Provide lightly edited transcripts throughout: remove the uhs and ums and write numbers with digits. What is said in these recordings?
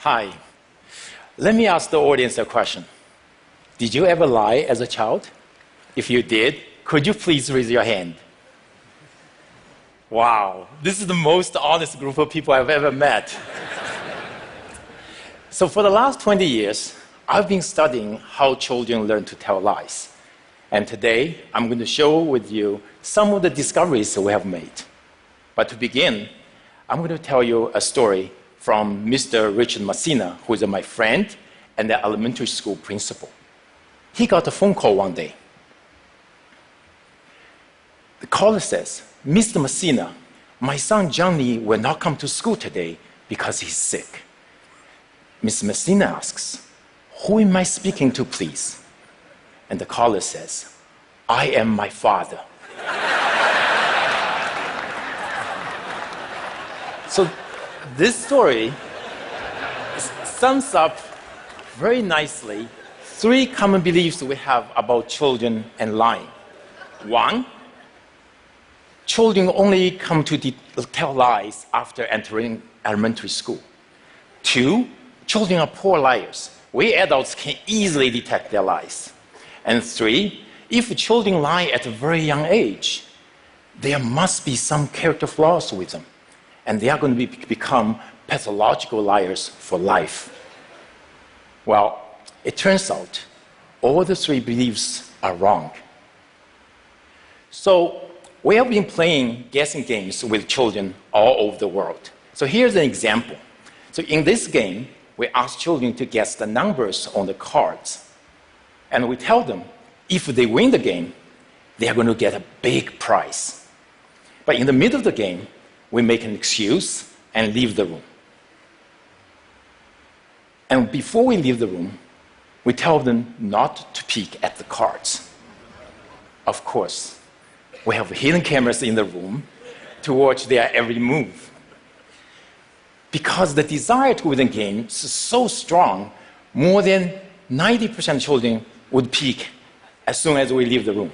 Hi. Let me ask the audience a question. Did you ever lie as a child? If you did, could you please raise your hand? Wow, this is the most honest group of people I've ever met. So for the last 20 years, I've been studying how children learn to tell lies. And today, I'm going to share with you some of the discoveries we have made. But to begin, I'm going to tell you a story from Mr. Richard Messina, who is my friend and the elementary school principal. He got a phone call one day. The caller says, "Mr. Messina, my son Johnny will not come to school today because he's sick." Mr. Messina asks, "Who am I speaking to, please?" And the caller says, "I am my father." So this story sums up very nicely three common beliefs we have about children and lying. One, children only come to tell lies after entering elementary school. Two, children are poor liars. We adults can easily detect their lies. And three, if children lie at a very young age, there must be some character flaws with them, and they are going to become pathological liars for life. Well, it turns out all the three beliefs are wrong. So we have been playing guessing games with children all over the world. So here's an example. So in this game, we ask children to guess the numbers on the cards. And we tell them, if they win the game, they are going to get a big prize. But in the middle of the game, we make an excuse and leave the room. And before we leave the room, we tell them not to peek at the cards. Of course, we have hidden cameras in the room to watch their every move. Because the desire to win the game is so strong, more than 90% of children would peek as soon as we leave the room.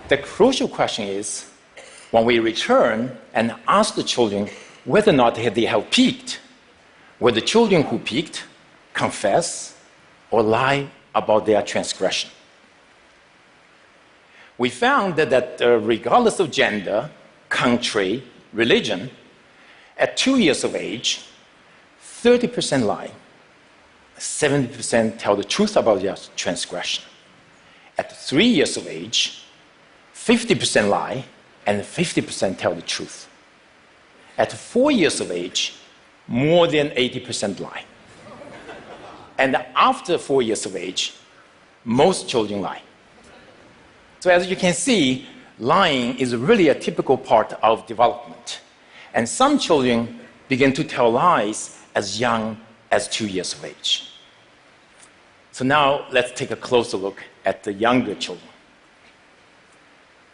The crucial question is, when we return and ask the children whether or not they have peeked, will the children who peeked confess or lie about their transgression? We found that regardless of gender, country, religion, at 2 years of age, 30% lie, 70% tell the truth about their transgression. At 3 years of age, 50% lie, and 50% tell the truth. At 4 years of age, more than 80% lie. And after 4 years of age, most children lie. So as you can see, lying is really a typical part of development. And some children begin to tell lies as young as 2 years of age. So now let's take a closer look at the younger children.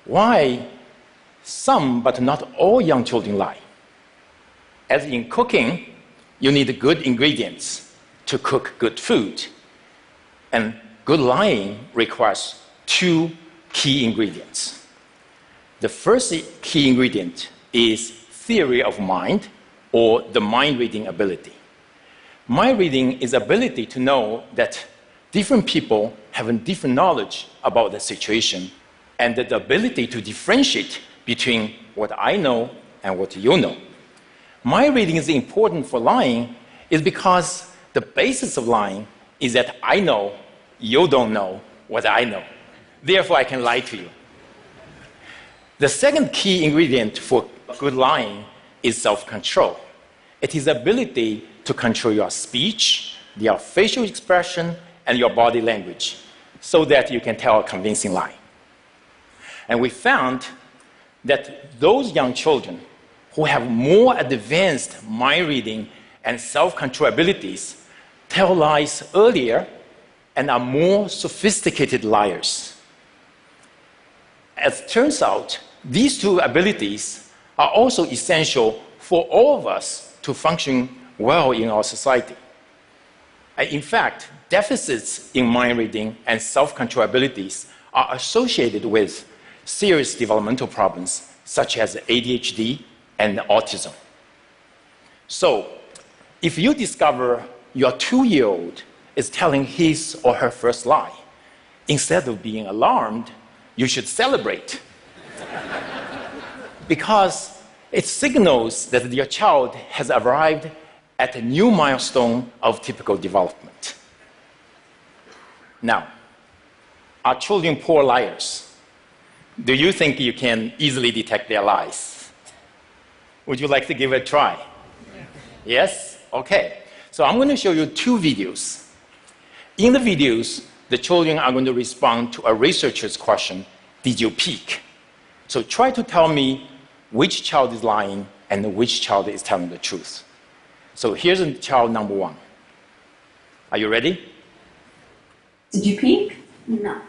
Why some, but not all young children lie? As in cooking, you need good ingredients to cook good food. And good lying requires two key ingredients. The first key ingredient is theory of mind, or the mind-reading ability. Mind-reading is ability to know that different people have a different knowledge about the situation, and the ability to differentiate between what I know and what you know. Mind-reading is important for lying is because the basis of lying is that I know you don't know what I know. Therefore, I can lie to you. The second key ingredient for good lying is self-control. It is the ability to control your speech, your facial expression, and your body language so that you can tell a convincing lie. And we found that those young children who have more advanced mind reading and self-control abilities tell lies earlier and are more sophisticated liars. As it turns out, these two abilities are also essential for all of us to function well in our society. In fact, deficits in mind reading and self-control abilities are associated with serious developmental problems such as ADHD and autism. So, if you discover your 2-year-old is telling his or her first lie, instead of being alarmed, you should celebrate. Because it signals that your child has arrived at a new milestone of typical development. Now, are children poor liars? Do you think you can easily detect their lies? Would you like to give it a try? Yes? Okay. So I'm going to show you 2 videos. In the videos, the children are going to respond to a researcher's question, did you peek? So try to tell me which child is lying and which child is telling the truth. So here's child number 1. Are you ready? Did you peek? No.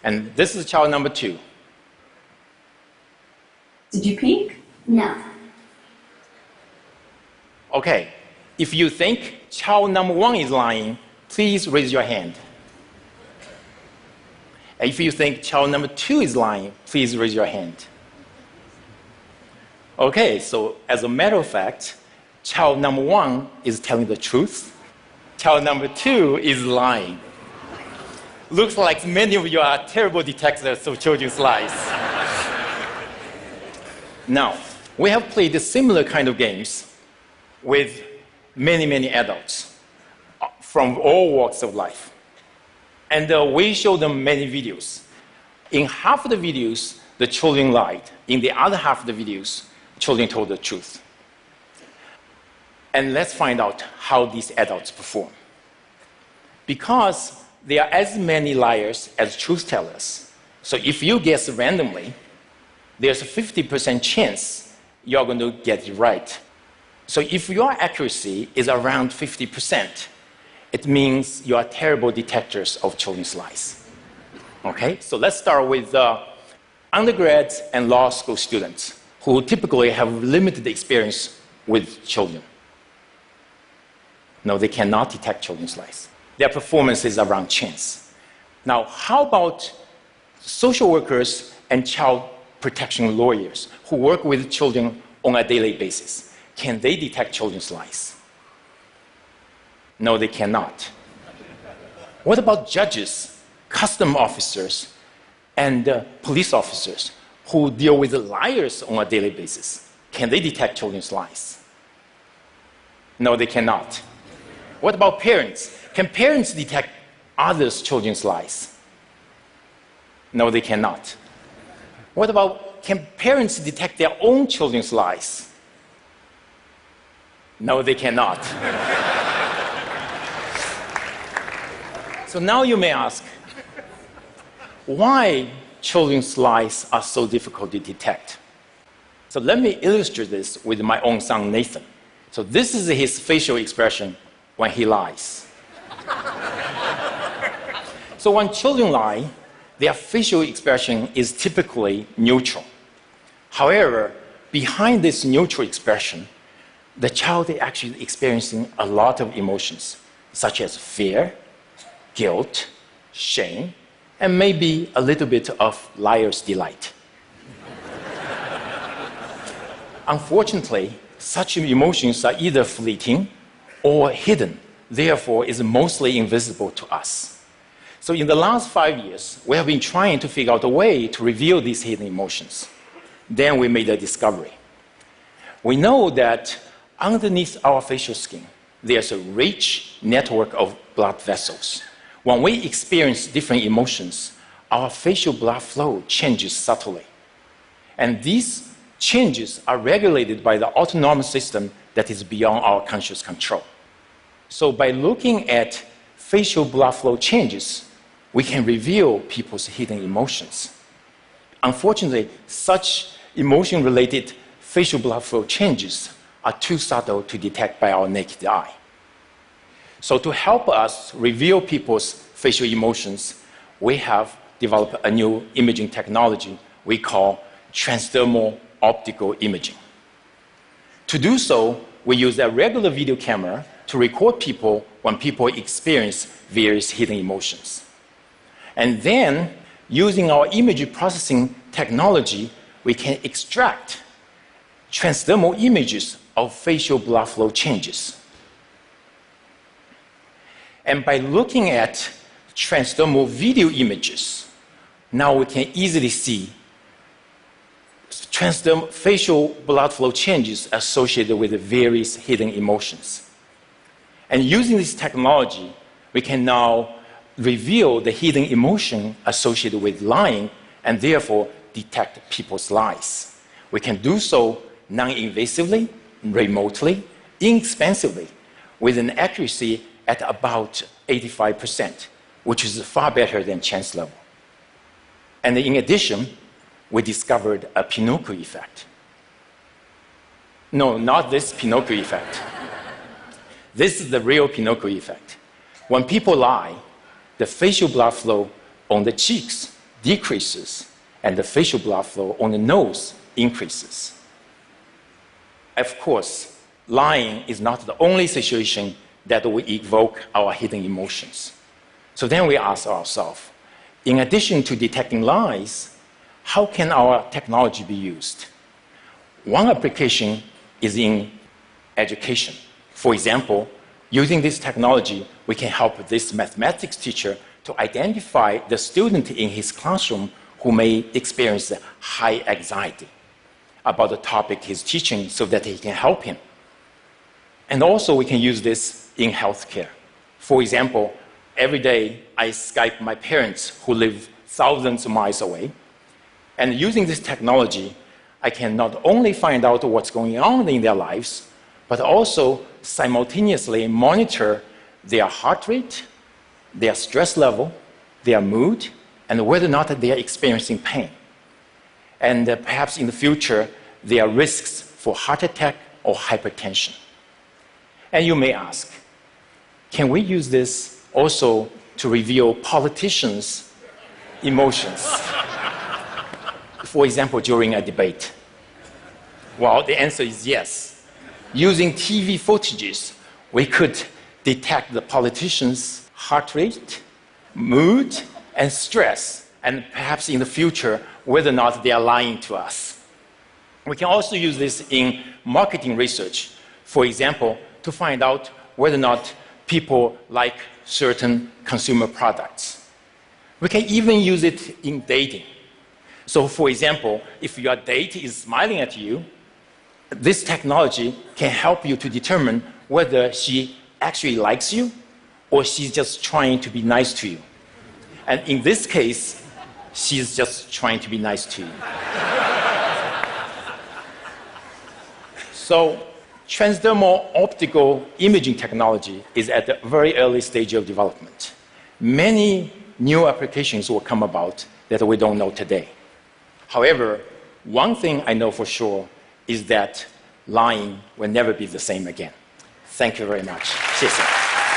And this is child number 2. Did you peek? No. Okay. If you think child number 1 is lying, please raise your hand. And if you think child number 2 is lying, please raise your hand. Okay, so as a matter of fact, child number 1 is telling the truth. Child number 2 is lying. Looks like many of you are terrible detectives of children's lies. Now, we have played similar kind of games with many adults from all walks of life. And we show them many videos. In half of the videos, the children lied. In the other half of the videos, children told the truth. And let's find out how these adults perform. Because there are as many liars as truth tellers. So if you guess randomly, there's a 50% chance you're going to get it right. So if your accuracy is around 50%, it means you are terrible detectors of children's lies. Okay, so let's start with undergrads and law school students who typically have limited experience with children. No, they cannot detect children's lies. Their performance is around chance. Now, how about social workers and child protection lawyers who work with children on a daily basis? Can they detect children's lies? No, they cannot. What about judges, custom officers, and police officers who deal with liars on a daily basis? Can they detect children's lies? No, they cannot. What about parents? Can parents detect others' children's lies? No, they cannot. What about, can parents detect their own children's lies? No, they cannot. So now you may ask, why children's lies are so difficult to detect? So let me illustrate this with my own son, Nathan. So this is his facial expression when he lies. So when children lie, their facial expression is typically neutral. However, behind this neutral expression, the child is actually experiencing a lot of emotions, such as fear, guilt, shame, and maybe a little bit of liar's delight. Unfortunately, such emotions are either fleeting or hidden, therefore is mostly invisible to us. So in the last 5 years, we have been trying to figure out a way to reveal these hidden emotions. Then we made a discovery. We know that underneath our facial skin, there's a rich network of blood vessels. When we experience different emotions, our facial blood flow changes subtly. And these changes are regulated by the autonomic system that is beyond our conscious control. So by looking at facial blood flow changes, we can reveal people's hidden emotions. Unfortunately, such emotion-related facial blood flow changes are too subtle to detect by our naked eye. So to help us reveal people's facial emotions, we have developed a new imaging technology we call transdermal optical imaging. To do so, we use a regular video camera to record people when people experience various hidden emotions. And then, using our image processing technology, we can extract transdermal images of facial blood flow changes. And by looking at transdermal video images, now we can easily see transdermal facial blood flow changes associated with the various hidden emotions. And using this technology, we can now reveal the hidden emotion associated with lying and therefore detect people's lies. We can do so non-invasively, remotely, inexpensively, with an accuracy at about 85%, which is far better than chance level. And in addition, we discovered a Pinocchio effect. No, not this Pinocchio effect. This is the real Pinocchio effect. When people lie, the facial blood flow on the cheeks decreases, and the facial blood flow on the nose increases. Of course, lying is not the only situation that will evoke our hidden emotions. So then we ask ourselves, in addition to detecting lies, how can our technology be used? One application is in education. For example, using this technology, we can help this mathematics teacher to identify the student in his classroom who may experience high anxiety about the topic he's teaching so that he can help him. And also we can use this in healthcare. For example, every day I Skype my parents who live thousands of miles away. And using this technology, I can not only find out what's going on in their lives, but also simultaneously monitor their heart rate, their stress level, their mood, and whether or not they are experiencing pain. And perhaps in the future, there are risks for heart attack or hypertension. And you may ask, can we use this also to reveal politicians' emotions? For example, during a debate. Well, the answer is yes. Using TV footages, we could detect the politicians' heart rate, mood, and stress, and perhaps in the future, whether or not they are lying to us. We can also use this in marketing research. For example, to find out whether or not people like certain consumer products. We can even use it in dating. So for example, if your date is smiling at you, this technology can help you to determine whether she actually likes you or she's just trying to be nice to you. And in this case, she's just trying to be nice to you. So transdermal optical imaging technology is at the very early stage of development. Many new applications will come about that we don't know today. However, one thing I know for sure is that lying will never be the same again. Thank you very much. 谢谢。